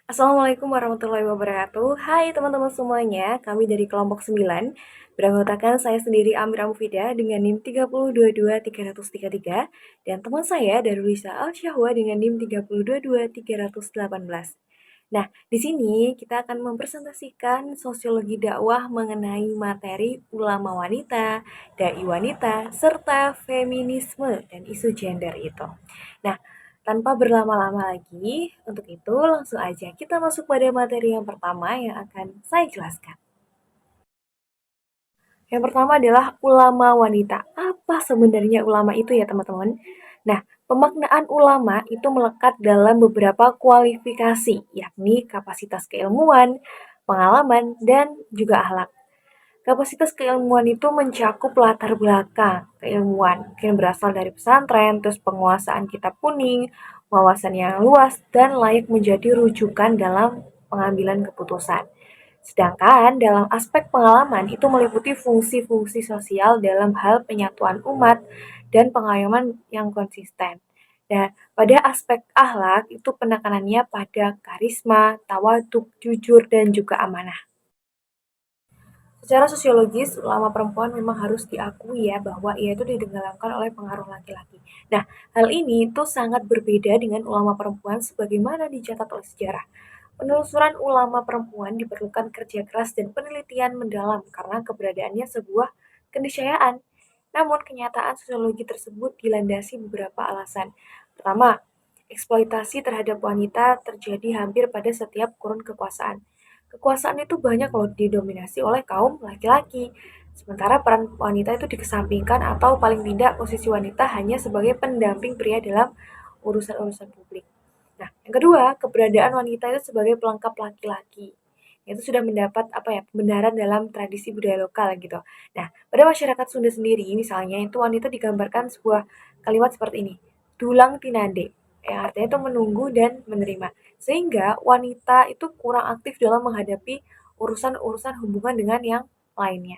Assalamualaikum warahmatullahi wabarakatuh. Hai teman-teman semuanya, kami dari kelompok 9 beranggotakan saya sendiri Amira Mufida dengan NIM 3022333 dan teman saya Darulisa Al-Syahwa dengan NIM 3022318. Nah, di sini kita akan mempresentasikan sosiologi dakwah mengenai materi ulama wanita, dai wanita, serta feminisme dan isu gender itu. Nah, tanpa berlama-lama lagi, untuk itu langsung aja kita masuk pada materi yang pertama yang akan saya jelaskan. Yang pertama adalah ulama wanita. Apa sebenarnya ulama itu ya teman-teman? Nah, pemaknaan ulama itu melekat dalam beberapa kualifikasi, yakni kapasitas keilmuan, pengalaman, dan juga akhlak. Kapasitas keilmuan itu mencakup latar belakang keilmuan, mungkin berasal dari pesantren, terus penguasaan kitab kuning, wawasan yang luas, dan layak menjadi rujukan dalam pengambilan keputusan. Sedangkan dalam aspek pengalaman itu meliputi fungsi-fungsi sosial dalam hal penyatuan umat dan pengayoman yang konsisten. Dan pada aspek akhlak itu penekanannya pada karisma, tawaduk, jujur, dan juga amanah. Secara sosiologis, ulama perempuan memang harus diakui ya bahwa ia itu ditenggelamkan oleh pengaruh laki-laki. Nah, hal ini itu sangat berbeda dengan ulama perempuan sebagaimana dicatat oleh sejarah. Penelusuran ulama perempuan diperlukan kerja keras dan penelitian mendalam karena keberadaannya sebuah keniscayaan. Namun, kenyataan sosiologi tersebut dilandasi beberapa alasan. Pertama, eksploitasi terhadap wanita terjadi hampir pada setiap kurun kekuasaan. Kekuasaan itu banyak loh didominasi oleh kaum laki-laki. Sementara peran wanita itu dikesampingkan atau paling tidak posisi wanita hanya sebagai pendamping pria dalam urusan-urusan publik. Nah, yang kedua, keberadaan wanita itu sebagai pelengkap laki-laki. Itu sudah mendapat pembenaran dalam tradisi budaya lokal gitu. Nah, pada masyarakat Sunda sendiri misalnya itu wanita digambarkan sebuah kalimat seperti ini. Dulang tinande, yang artinya itu menunggu dan menerima. Sehingga wanita itu kurang aktif dalam menghadapi urusan-urusan hubungan dengan yang lainnya.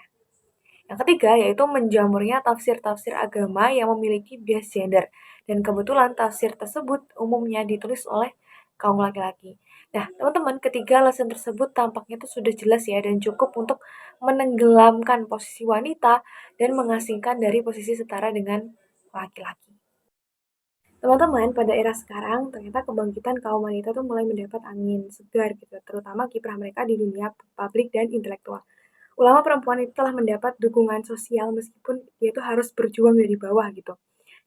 Yang ketiga yaitu menjamurnya tafsir-tafsir agama yang memiliki bias gender. Dan kebetulan tafsir tersebut umumnya ditulis oleh kaum laki-laki. Nah, teman-teman, ketiga alasan tersebut tampaknya itu sudah jelas ya dan cukup untuk menenggelamkan posisi wanita dan mengasingkan dari posisi setara dengan laki-laki. Teman-teman, pada era sekarang ternyata kebangkitan kaum wanita tuh mulai mendapat angin segar gitu, terutama kiprah mereka di dunia publik dan intelektual. Ulama perempuan itu telah mendapat dukungan sosial meskipun dia itu harus berjuang dari bawah gitu.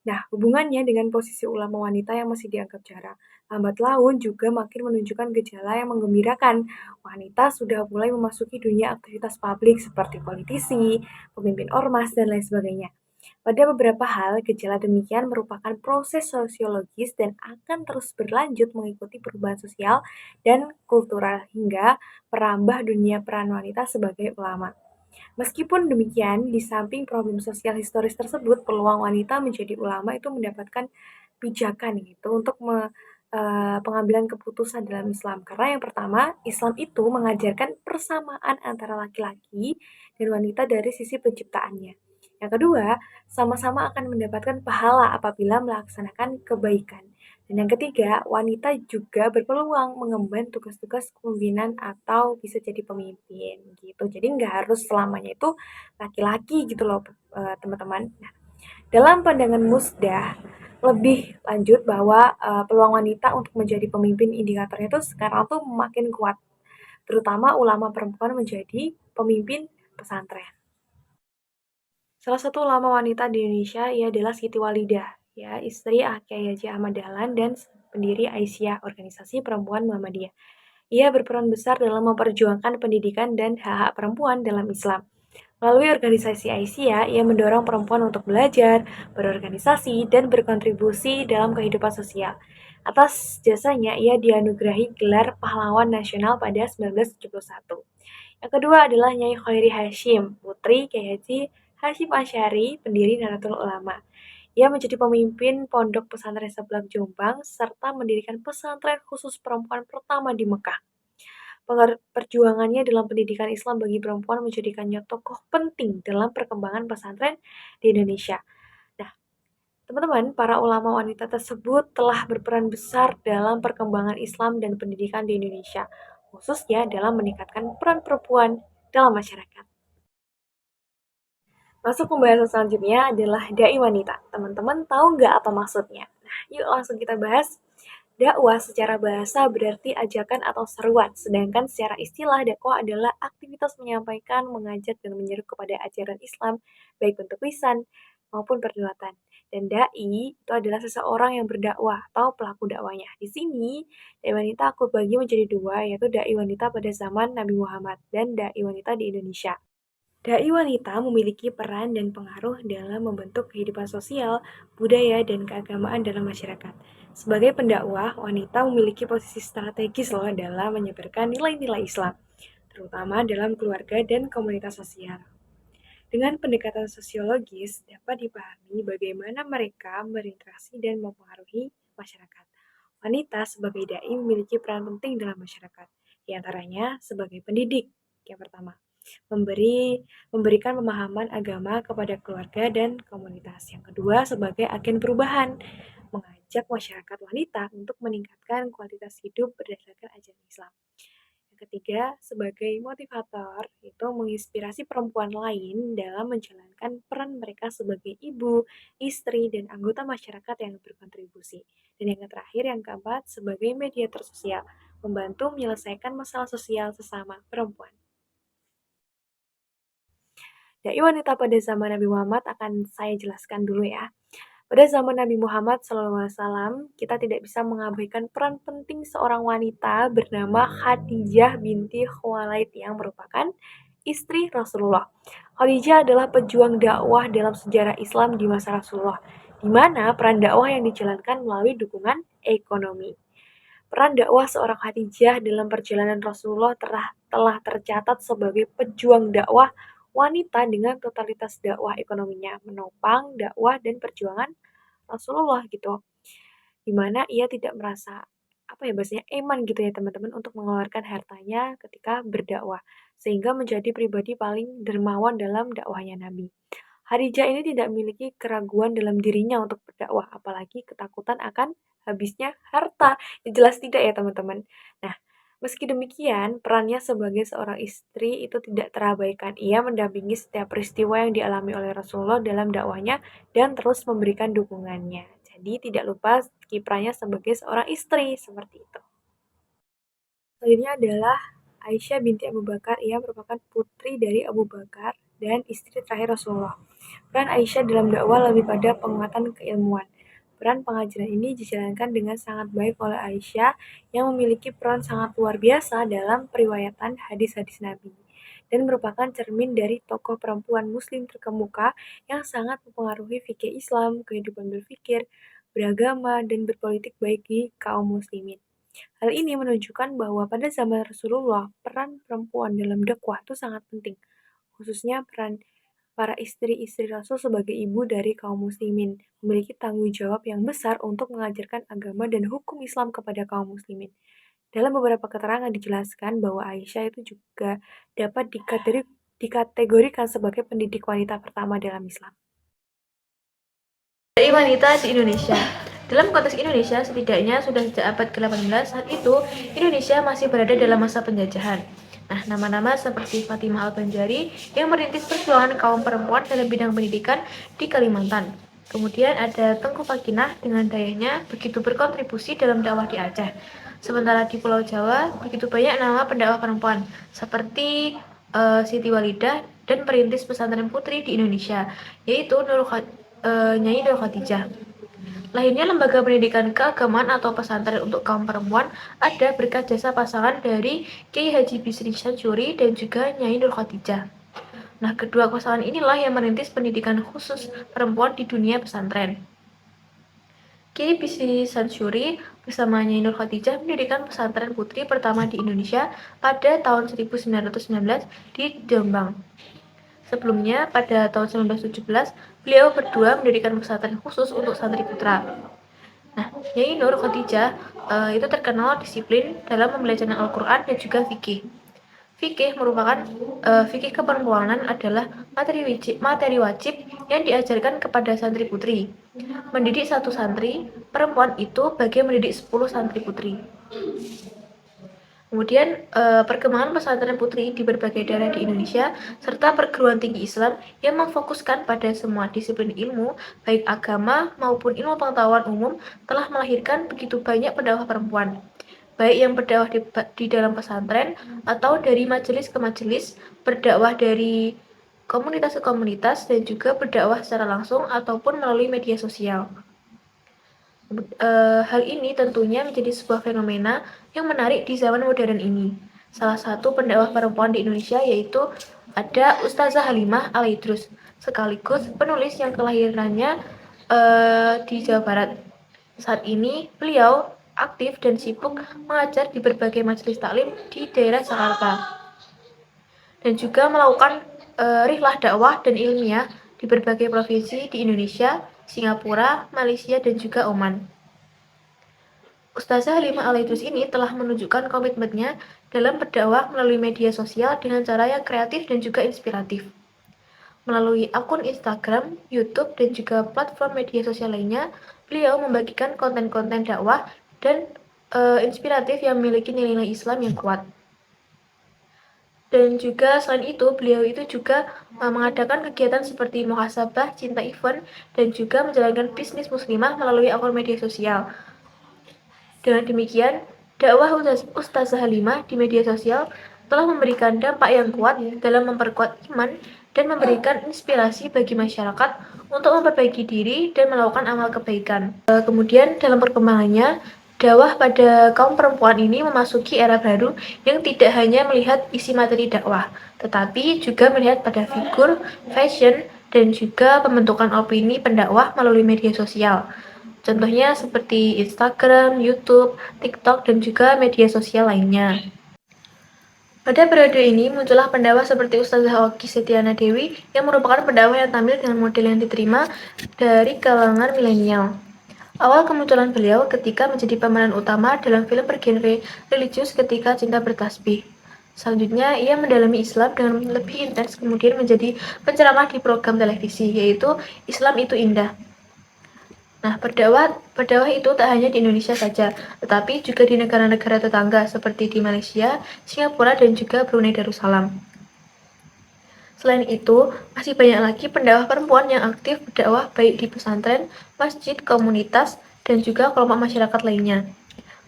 Nah, hubungannya dengan posisi ulama wanita yang masih dianggap jarang, lambat laun juga makin menunjukkan gejala yang menggembirakan. Wanita sudah mulai memasuki dunia aktivitas publik seperti politisi, pemimpin ormas, dan lain sebagainya. Pada beberapa hal, gejala demikian merupakan proses sosiologis dan akan terus berlanjut mengikuti perubahan sosial dan kultural hingga merambah dunia peran wanita sebagai ulama. Meskipun demikian, di samping problem sosial historis tersebut, peluang wanita menjadi ulama itu mendapatkan pijakan gitu untuk pengambilan keputusan dalam Islam. Karena yang pertama, Islam itu mengajarkan persamaan antara laki-laki dan wanita dari sisi penciptaannya. Yang kedua, sama-sama akan mendapatkan pahala apabila melaksanakan kebaikan. Dan yang ketiga, wanita juga berpeluang mengemban tugas-tugas kepemimpinan atau bisa jadi pemimpin gitu. Jadi nggak harus selamanya itu laki-laki gitu loh teman-teman. Nah, dalam pandangan Musda, lebih lanjut bahwa peluang wanita untuk menjadi pemimpin indikatornya itu sekarang tuh makin kuat. Terutama ulama perempuan menjadi pemimpin pesantren. Salah satu ulama wanita di Indonesia ia adalah Siti Walidah, ya, istri Kiai Haji Ahmad Dahlan dan pendiri Aisyah, organisasi perempuan Muhammadiyah. Ia berperan besar dalam memperjuangkan pendidikan dan hak-hak perempuan dalam Islam. Melalui organisasi Aisyah, ia mendorong perempuan untuk belajar, berorganisasi, dan berkontribusi dalam kehidupan sosial. Atas jasanya, ia dianugerahi gelar pahlawan nasional pada 1971. Yang kedua adalah Nyai Khairi Hashim, putri Kiai Haji Hashim Asy'ari, pendiri Nahdlatul Ulama. Ia menjadi pemimpin Pondok Pesantren Seblak Jombang serta mendirikan pesantren khusus perempuan pertama di Mekah. Perjuangannya dalam pendidikan Islam bagi perempuan menjadikannya tokoh penting dalam perkembangan pesantren di Indonesia. Nah, Teman-teman, para ulama wanita tersebut telah berperan besar dalam perkembangan Islam dan pendidikan di Indonesia, khususnya dalam meningkatkan peran perempuan dalam masyarakat. Masuk pembahasan selanjutnya adalah dai wanita. Teman-teman tahu nggak apa maksudnya? Nah, yuk langsung kita bahas. Dakwah secara bahasa berarti ajakan atau seruan, sedangkan secara istilah dakwah adalah aktivitas menyampaikan, mengajak, dan menyeru kepada ajaran Islam, baik bentuk lisan maupun perbuatan. Dan dai itu adalah seseorang yang berdakwah atau pelaku dakwanya. Di sini, dai wanita aku bagi menjadi dua, yaitu dai wanita pada zaman Nabi Muhammad dan dai wanita di Indonesia. Dai wanita memiliki peran dan pengaruh dalam membentuk kehidupan sosial, budaya, dan keagamaan dalam masyarakat. Sebagai pendakwah, wanita memiliki posisi strategis loh dalam menyebarkan nilai-nilai Islam, terutama dalam keluarga dan komunitas sosial. Dengan pendekatan sosiologis, dapat dipahami bagaimana mereka berinteraksi dan mempengaruhi masyarakat. Wanita sebagai dai memiliki peran penting dalam masyarakat, di antaranya sebagai pendidik. Yang pertama, memberikan pemahaman agama kepada keluarga dan komunitas. Yang kedua, sebagai agen perubahan, mengajak masyarakat wanita untuk meningkatkan kualitas hidup berdasarkan ajaran Islam. Yang ketiga, sebagai motivator, itu menginspirasi perempuan lain dalam menjalankan peran mereka sebagai ibu, istri, dan anggota masyarakat yang berkontribusi. Dan yang terakhir, yang keempat, sebagai mediator sosial, membantu menyelesaikan masalah sosial sesama perempuan. Dai wanita pada zaman Nabi Muhammad akan saya jelaskan dulu ya. Pada zaman Nabi Muhammad SAW, kita tidak bisa mengabaikan peran penting seorang wanita bernama Khadijah binti Khuwailid yang merupakan istri Rasulullah. Khadijah adalah pejuang dakwah dalam sejarah Islam di masa Rasulullah, di mana peran dakwah yang dijalankan melalui dukungan ekonomi. Peran dakwah seorang Khadijah dalam perjalanan Rasulullah telah tercatat sebagai pejuang dakwah wanita dengan totalitas dakwah ekonominya, menopang dakwah dan perjuangan Rasulullah gitu. Dimana ia tidak merasa apa ya bahasanya eman gitu ya teman-teman untuk mengeluarkan hartanya ketika berdakwah sehingga menjadi pribadi paling dermawan dalam dakwahnya Nabi. Khadijah ini tidak memiliki keraguan dalam dirinya untuk berdakwah, apalagi ketakutan akan habisnya harta. Ya, jelas tidak ya teman-teman. Nah, meski demikian, perannya sebagai seorang istri itu tidak terabaikan. Ia mendampingi setiap peristiwa yang dialami oleh Rasulullah dalam dakwahnya dan terus memberikan dukungannya. Jadi tidak lupa kiprahnya sebagai seorang istri seperti itu. Selanjutnya adalah Aisyah binti Abu Bakar. Ia merupakan putri dari Abu Bakar dan istri terakhir Rasulullah. Peran Aisyah dalam dakwah lebih pada penguatan keilmuan. Peran pengajaran ini dijalankan dengan sangat baik oleh Aisyah yang memiliki peran sangat luar biasa dalam periwayatan hadis-hadis Nabi dan merupakan cermin dari tokoh perempuan muslim terkemuka yang sangat mempengaruhi fikih Islam, kehidupan berpikir, beragama, dan berpolitik baik di kaum muslimin. Hal ini menunjukkan bahwa pada zaman Rasulullah, peran perempuan dalam dakwah itu sangat penting, khususnya peran para istri-istri Rasul sebagai ibu dari kaum muslimin, memiliki tanggung jawab yang besar untuk mengajarkan agama dan hukum Islam kepada kaum muslimin. Dalam beberapa keterangan dijelaskan bahwa Aisyah itu juga dapat dikategorikan sebagai pendidik wanita pertama dalam Islam. Dari wanita di Indonesia. Dalam konteks Indonesia, setidaknya sudah sejak abad ke-18, saat itu Indonesia masih berada dalam masa penjajahan. Nah, nama-nama seperti Fatimah Al-Banjari yang merintis perjuangan kaum perempuan dalam bidang pendidikan di Kalimantan. Kemudian ada Tengku Fakinah dengan dayanya begitu berkontribusi dalam dakwah di Aceh. Sementara di Pulau Jawa, begitu banyak nama pendakwah perempuan seperti Siti Walidah dan perintis pesantren putri di Indonesia, yaitu Nyai Nur Khadijah. Lahirnya lembaga pendidikan keagamaan atau pesantren untuk kaum perempuan ada berkat jasa pasangan dari Kiai Haji Bisri Syajuri dan juga Nyai Nur Khadijah. Nah, kedua pasangan inilah yang merintis pendidikan khusus perempuan di dunia pesantren. Kiai Bisri Syajuri bersama Nyai Nur Khadijah mendirikan pesantren putri pertama di Indonesia pada tahun 1919 di Jombang. Sebelumnya, pada tahun 1917, beliau berdua mendirikan pesantren khusus untuk santri putra. Nah, Nyai Nur Khadijah itu terkenal disiplin dalam membelajarkan Al-Quran dan juga fikih. Fikih keperempuanan adalah materi wajib yang diajarkan kepada santri putri. Mendidik satu santri perempuan itu bagian mendidik 10 santri putri. Kemudian perkembangan pesantren putri di berbagai daerah di Indonesia serta perguruan tinggi Islam yang memfokuskan pada semua disiplin ilmu, baik agama maupun ilmu pengetahuan umum, telah melahirkan begitu banyak pendakwah perempuan, baik yang berdakwah di dalam pesantren atau dari majelis ke majelis, berdakwah dari komunitas ke komunitas, dan juga berdakwah secara langsung ataupun melalui media sosial. Hal ini tentunya menjadi sebuah fenomena yang menarik di zaman modern ini. Salah satu pendakwah perempuan di Indonesia yaitu ada Ustazah Halimah Al-Idrus, sekaligus penulis yang kelahirannya di Jawa Barat. Saat ini beliau aktif dan sibuk mengajar di berbagai majelis taklim di daerah Jakarta dan juga melakukan rihlah dakwah dan ilmiah di berbagai provinsi di Indonesia, Singapura, Malaysia, dan juga Oman. Ustazah Halimah Al-Idrus ini telah menunjukkan komitmennya dalam berdakwah melalui media sosial dengan cara yang kreatif dan juga inspiratif. Melalui akun Instagram, YouTube, dan juga platform media sosial lainnya, beliau membagikan konten-konten dakwah dan inspiratif yang memiliki nilai-nilai Islam yang kuat. Dan juga selain itu, beliau itu juga mengadakan kegiatan seperti muhasabah, cinta event, dan juga menjalankan bisnis muslimah melalui akun media sosial. Dengan demikian, dakwah Ustazah Halimah di media sosial telah memberikan dampak yang kuat dalam memperkuat iman dan memberikan inspirasi bagi masyarakat untuk memperbaiki diri dan melakukan amal kebaikan. Kemudian dalam perkembangannya, dakwah pada kaum perempuan ini memasuki era baru yang tidak hanya melihat isi materi dakwah, tetapi juga melihat pada figur, fashion, dan juga pembentukan opini pendakwah melalui media sosial. Contohnya seperti Instagram, YouTube, TikTok, dan juga media sosial lainnya. Pada periode ini muncullah pendakwah seperti Ustazah Oki Setiana Dewi yang merupakan pendakwah yang tampil dengan model yang diterima dari kalangan milenial. Awal kemunculan beliau ketika menjadi pemeran utama dalam film bergenre religius Ketika Cinta Bertasbih. Selanjutnya, ia mendalami Islam dengan lebih intens kemudian menjadi penceramah di program televisi, yaitu Islam Itu Indah. Nah, berdakwah itu tak hanya di Indonesia saja, tetapi juga di negara-negara tetangga seperti di Malaysia, Singapura, dan juga Brunei Darussalam. Selain itu, masih banyak lagi pendakwah perempuan yang aktif berdakwah baik di pesantren, masjid, komunitas, dan juga kelompok masyarakat lainnya.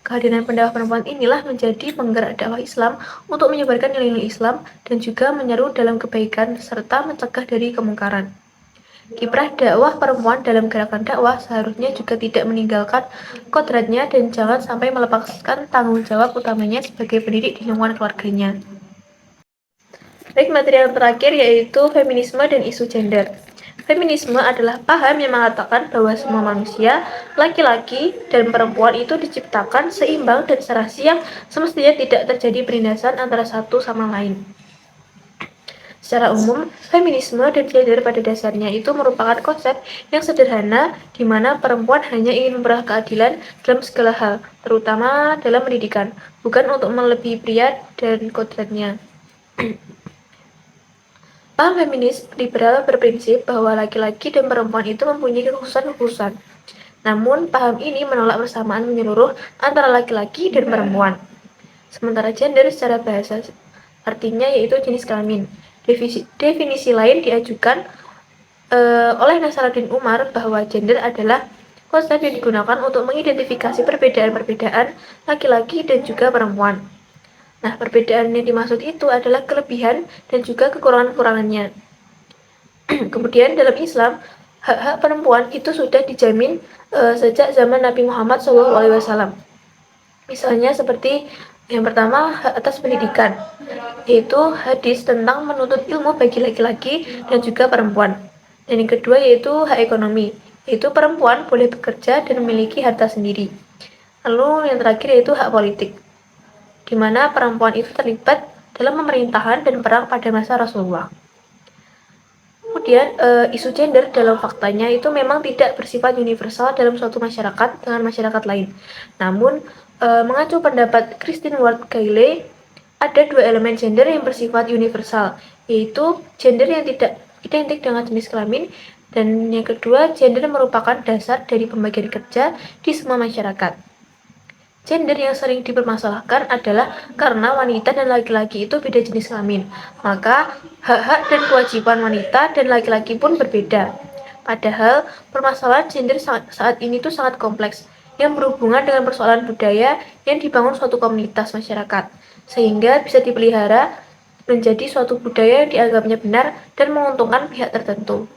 Kehadiran pendakwah perempuan inilah menjadi penggerak dakwah Islam untuk menyebarkan nilai-nilai Islam dan juga menyeru dalam kebaikan serta mencegah dari kemungkaran. Kiprah dakwah perempuan dalam gerakan dakwah seharusnya juga tidak meninggalkan kodratnya dan jangan sampai melepaskan tanggung jawab utamanya sebagai pendidik di lingkungan keluarganya. Baik, materi yang terakhir yaitu feminisme dan isu gender. Feminisme adalah paham yang mengatakan bahwa semua manusia, laki-laki dan perempuan itu diciptakan seimbang dan serasi yang semestinya tidak terjadi penindasan antara satu sama lain. Secara umum, feminisme dan gender pada dasarnya itu merupakan konsep yang sederhana di mana perempuan hanya ingin memperoleh keadilan dalam segala hal, terutama dalam pendidikan, bukan untuk melebihi pria dan kodratnya. Paham feminis liberal berprinsip bahwa laki-laki dan perempuan itu mempunyai kekhususan-kekhususan. Namun, paham ini menolak persamaan menyeluruh antara laki-laki dan perempuan. Sementara gender secara bahasa artinya yaitu jenis kelamin. Definisi lain diajukan oleh Nasaruddin Umar bahwa gender adalah konsep yang digunakan untuk mengidentifikasi perbedaan-perbedaan laki-laki dan juga perempuan. Nah, perbedaan yang dimaksud itu adalah kelebihan dan juga kekurangan-kekurangannya. Kemudian dalam Islam, hak-hak perempuan itu sudah dijamin sejak zaman Nabi Muhammad SAW. Misalnya seperti yang pertama, hak atas pendidikan, yaitu hadis tentang menuntut ilmu bagi laki-laki dan juga perempuan. Dan yang kedua yaitu hak ekonomi, yaitu perempuan boleh bekerja dan memiliki harta sendiri. Lalu yang terakhir yaitu hak politik, di mana perempuan itu terlibat dalam pemerintahan dan perang pada masa Rasulullah. Kemudian, isu gender dalam faktanya itu memang tidak bersifat universal dalam suatu masyarakat dengan masyarakat lain. Namun, mengacu pendapat Christine Ward Gailey, Ada dua elemen gender yang bersifat universal, yaitu gender yang tidak identik dengan jenis kelamin, dan yang kedua, gender merupakan dasar dari pembagian kerja di semua masyarakat. Gender yang sering dipermasalahkan adalah karena wanita dan laki-laki itu beda jenis kelamin, maka hak-hak dan kewajiban wanita dan laki-laki pun berbeda. Padahal permasalahan gender saat ini tuh sangat kompleks, yang berhubungan dengan persoalan budaya yang dibangun suatu komunitas masyarakat, sehingga bisa dipelihara menjadi suatu budaya yang dianggapnya benar dan menguntungkan pihak tertentu.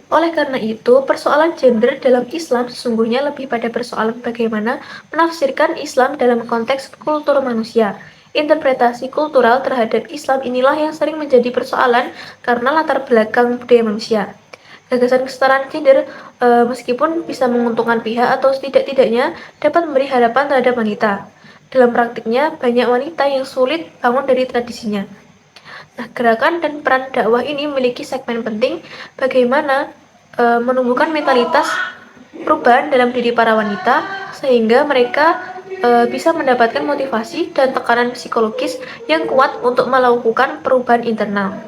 Oleh karena itu, persoalan gender dalam Islam sesungguhnya lebih pada persoalan bagaimana menafsirkan Islam dalam konteks kultur manusia. Interpretasi kultural terhadap Islam inilah yang sering menjadi persoalan karena latar belakang budaya manusia. Gagasan kesetaraan gender, meskipun bisa menguntungkan pihak atau setidak-tidaknya dapat memberi harapan terhadap wanita. Dalam praktiknya, banyak wanita yang sulit bangun dari tradisinya. Nah, gerakan dan peran dakwah ini memiliki segmen penting bagaimana menumbuhkan mentalitas perubahan dalam diri para wanita sehingga mereka bisa mendapatkan motivasi dan tekanan psikologis yang kuat untuk melakukan perubahan internal.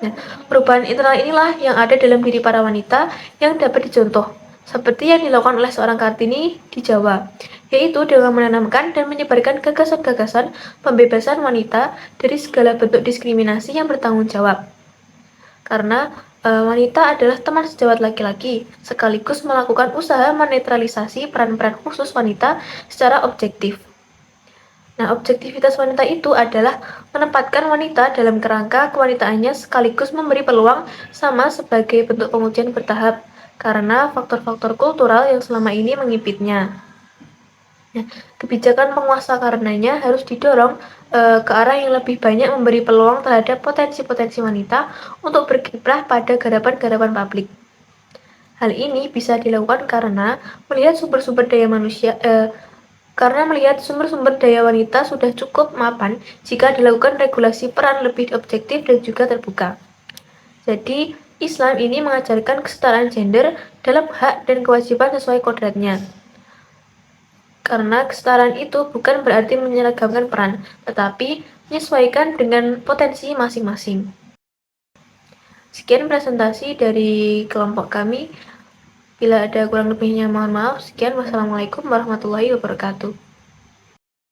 Nah, perubahan internal inilah yang ada dalam diri para wanita yang dapat dicontoh, seperti yang dilakukan oleh seorang Kartini di Jawa, yaitu dengan menanamkan dan menyebarkan gagasan-gagasan pembebasan wanita dari segala bentuk diskriminasi yang bertanggung jawab. Karena wanita adalah teman sejawat laki-laki, sekaligus melakukan usaha menetralisasi peran-peran khusus wanita secara objektif. Nah, objektivitas wanita itu adalah menempatkan wanita dalam kerangka kewanitaannya sekaligus memberi peluang sama sebagai bentuk pengujian bertahap karena faktor-faktor kultural yang selama ini mengimpitnya. Nah, kebijakan penguasa karenanya harus didorong ke arah yang lebih banyak memberi peluang terhadap potensi-potensi wanita untuk berkiprah pada garapan-garapan publik. Hal ini bisa dilakukan karena melihat sumber-sumber daya manusia karena melihat sumber-sumber daya wanita sudah cukup mapan jika dilakukan regulasi peran lebih objektif dan juga terbuka. Jadi, Islam ini mengajarkan kesetaraan gender dalam hak dan kewajiban sesuai kodratnya. Karena kesetaraan itu bukan berarti menyeragamkan peran, tetapi menyesuaikan dengan potensi masing-masing. Sekian presentasi dari kelompok kami. Bila ada kurang lebihnya mohon maaf. Sekian, wassalamualaikum warahmatullahi wabarakatuh.